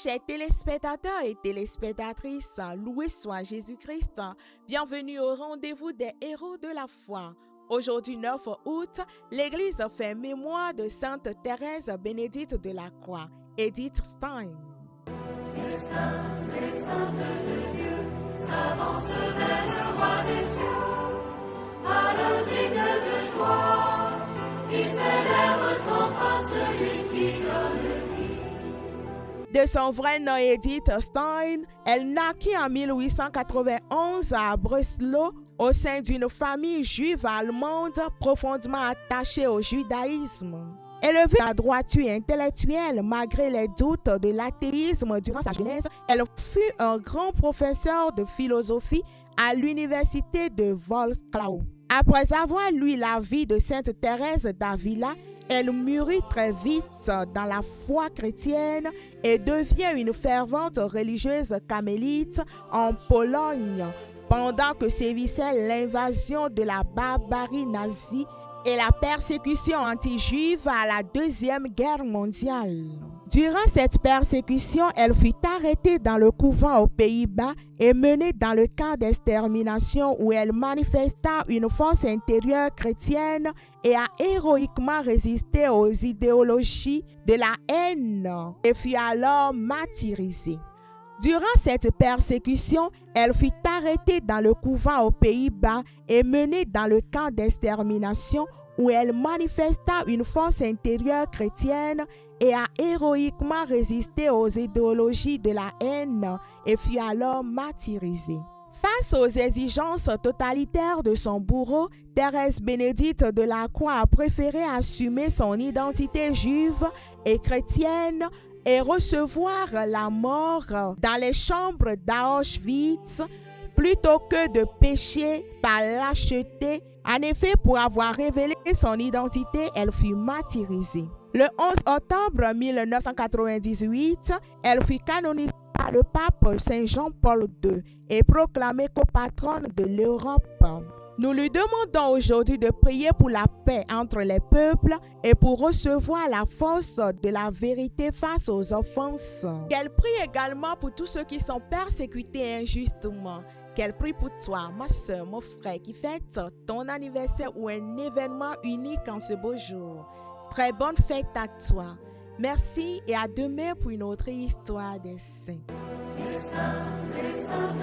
chers téléspectateurs et téléspectatrices, loué soit Jésus-Christ. Bienvenue au rendez-vous des héros de la foi. Aujourd'hui 9 août, l'Église fait mémoire de Sainte Thérèse Bénédicte de la Croix, Edith Stein. Les saintes de Dieu s'avancent vers le roi des cieux, à leur signe de joie, ils célèbrent sans fin celui qui donne vie. De son vrai nom Edith Stein, elle naquit en 1891 à Breslau au sein d'une famille juive allemande profondément attachée au judaïsme. Élevée à la droiture intellectuelle malgré les doutes de l'athéisme durant sa jeunesse, elle fut un grand professeur de philosophie à l'université de Wrocław. Après avoir lu la vie de Sainte Thérèse d'Avila, elle mûrit très vite dans la foi chrétienne et devient une fervente religieuse carmélite en Pologne pendant que sévissait l'invasion de la barbarie nazie et la persécution anti-juive à la Deuxième Guerre mondiale. Durant cette persécution, elle fut arrêtée dans le couvent aux Pays-Bas et menée dans le camp d'extermination où elle manifesta une force intérieure chrétienne et a héroïquement résisté aux idéologies de la haine et fut alors martyrisée. Durant cette persécution, elle fut arrêtée dans le couvent aux Pays-Bas et menée dans le camp d'extermination où elle manifesta une force intérieure chrétienne et a héroïquement résisté aux idéologies de la haine et fut alors martyrisée. Face aux exigences totalitaires de son bourreau, Thérèse Bénédicte de la Croix a préféré assumer son identité juive et chrétienne et recevoir la mort dans les chambres d'Auschwitz plutôt que de pécher par lâcheté. En effet, pour avoir révélé son identité, elle fut martyrisée. Le 11 octobre 1998, elle fut canonisée par le pape Saint Jean-Paul II et proclamée copatronne de l'Europe. Nous lui demandons aujourd'hui de prier pour la paix entre les peuples et pour recevoir la force de la vérité face aux offenses. Qu'elle prie également pour tous ceux qui sont persécutés injustement. Qu'elle prie pour toi, ma soeur, mon frère, qui fête ton anniversaire ou un événement unique en ce beau jour. Très bonne fête à toi. Merci et à demain pour une autre histoire des saints. Les saints